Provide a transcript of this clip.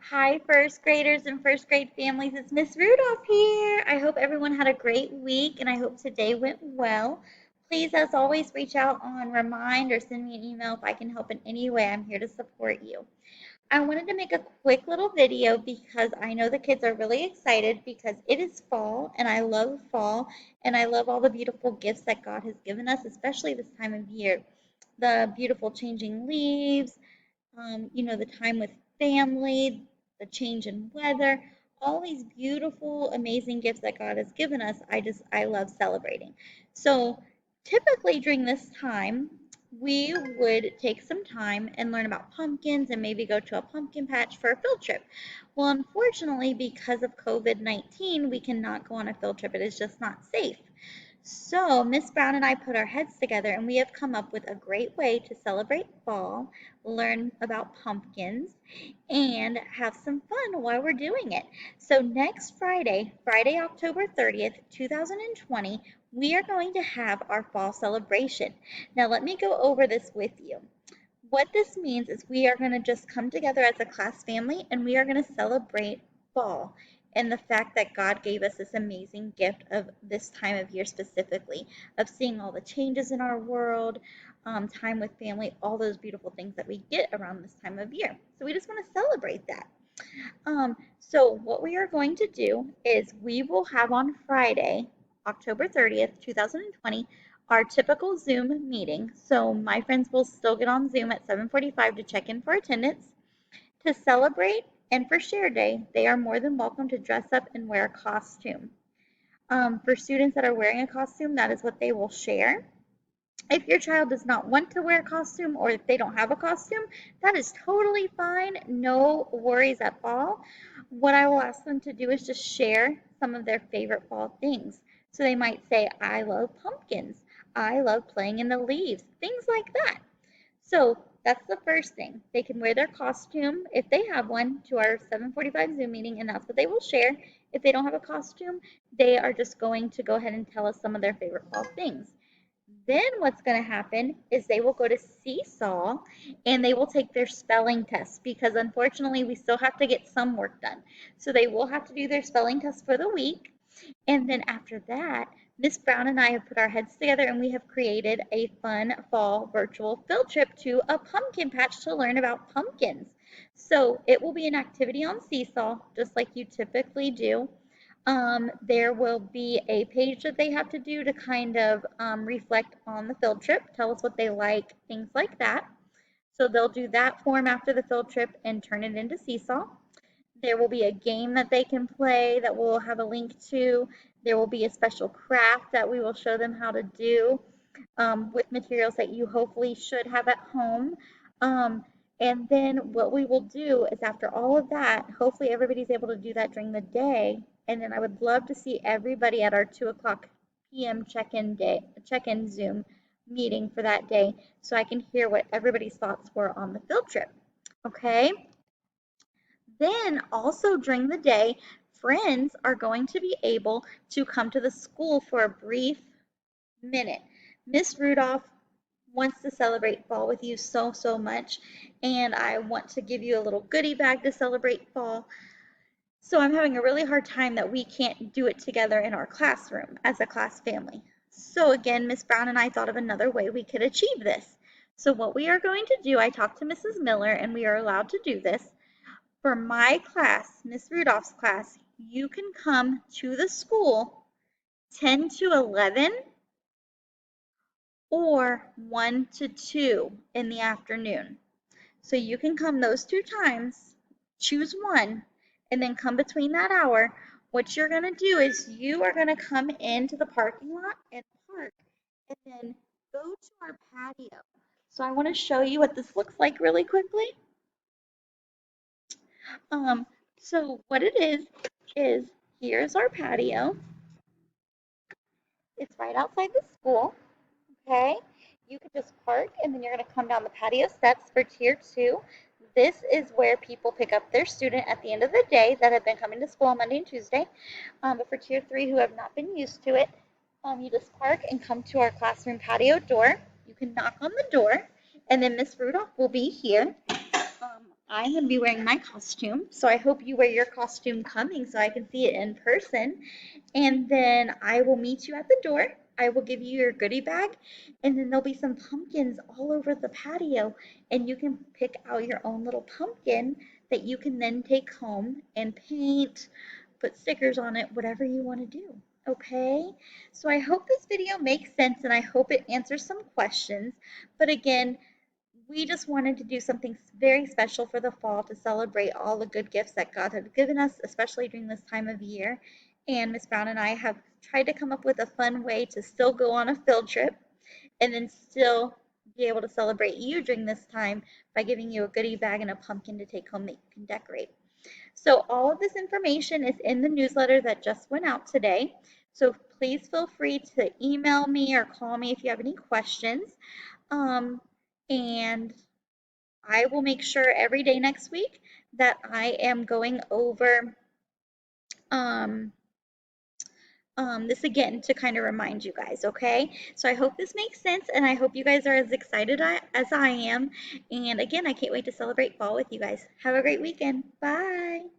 Hi, first graders and first grade families. It's Miss Rudolph here. I hope everyone had a great week and I hope today went well. Please, as always, reach out on Remind or send me an email if I can help in any way. I'm here to support you. I wanted to make a quick little video because I know the kids are really excited because it is fall and I love fall and I love all the beautiful gifts that God has given us, especially this time of year. The beautiful changing leaves, the time with family, the change in weather, all these beautiful, amazing gifts that God has given us. I love celebrating. So typically during this time, we would take some time and learn about pumpkins and maybe go to a pumpkin patch for a field trip. Well, unfortunately, because of COVID-19, we cannot go on a field trip. It is just not safe. So, Miss Brown and I put our heads together and we have come up with a great way to celebrate fall, learn about pumpkins, and have some fun while we're doing it. So, next Friday, Friday, October 30th, 2020, we are going to have our fall celebration. Now, let me go over this with you. What this means is we are going to just come together as a class family and we are going to celebrate fall and the fact that God gave us this amazing gift of this time of year specifically, of seeing all the changes in our world, time with family, all those beautiful things that we get around this time of year. So we just want to celebrate that. So what we are going to do is we will have on Friday, October 30th, 2020, our typical Zoom meeting. So my friends will still get on Zoom at 7:45 to check in for attendance. To celebrate and for share day, they are more than welcome to dress up and wear a costume. For students that are wearing a costume, that is what they will share. If your child does not want to wear a costume or if they don't have a costume, that is totally fine. No worries at all. What I will ask them to do is just share some of their favorite fall things. So they might say, I love pumpkins. I love playing in the leaves, things like that. So that's the first thing. They can wear their costume if they have one to our 7:45 Zoom meeting, and that's what they will share. If they don't have a costume, they are just going to go ahead and tell us some of their favorite fall things. Then what's going to happen is they will go to Seesaw and they will take their spelling test because unfortunately we still have to get some work done. So they will have to do their spelling test for the week. And then after that, Miss Brown and I have put our heads together and we have created a fun fall virtual field trip to a pumpkin patch to learn about pumpkins. So it will be an activity on Seesaw, just like you typically do. There will be a page that they have to do to kind of reflect on the field trip, tell us what they like, things like that. So they'll do that form after the field trip and turn it into Seesaw. There will be a game that they can play that we'll have a link to. There will be a special craft that we will show them how to do with materials that you hopefully should have at home. Um, and then what we will do is after all of that, hopefully everybody's able to do that during the day. And then I would love to see everybody at our 2 o'clock p.m. check-in Zoom meeting for that day so I can hear what everybody's thoughts were on the field trip. Okay? Then also during the day, friends are going to be able to come to the school for a brief minute. Miss Rudolph wants to celebrate fall with you so, so much, and I want to give you a little goodie bag to celebrate fall. So I'm having a really hard time that we can't do it together in our classroom as a class family. So again, Miss Brown and I thought of another way we could achieve this. So what we are going to do, I talked to Mrs. Miller, and we are allowed to do this. For my class, Miss Rudolph's class, you can come to the school 10 to 11 or 1 to 2 in the afternoon. So you can come those two times, choose one, and then come between that hour. What you're going to do is you are going to come into the parking lot and park and then go to our patio. So I want to show you what this looks like really quickly. Um, so what it is here's our patio. It's right outside the school, okay? You can just park and then you're going to come down the patio steps for tier 2. This is where people pick up their student at the end of the day that have been coming to school on Monday and Tuesday. But for tier 3 who have not been used to it, you just park and come to our classroom patio door. You can knock on the door and then Miss Rudolph will be here I'm going to be wearing my costume, so I hope you wear your costume coming so I can see it in person. And then I will meet you at the door. I will give you your goodie bag, and then there'll be some pumpkins all over the patio, and you can pick out your own little pumpkin that you can then take home and paint, put stickers on it, whatever you want to do. Okay? So I hope this video makes sense and I hope it answers some questions. But again, we just wanted to do something very special for the fall to celebrate all the good gifts that God has given us, especially during this time of year. And Miss Brown and I have tried to come up with a fun way to still go on a field trip and then still be able to celebrate you during this time by giving you a goodie bag and a pumpkin to take home that you can decorate. So all of this information is in the newsletter that just went out today. So please feel free to email me or call me if you have any questions. Um, and I will make sure every day next week that I am going over um, this again to kind of remind you guys, okay? So I hope this makes sense, and I hope you guys are as excited as I am. And again, I can't wait to celebrate fall with you guys. Have a great weekend. Bye.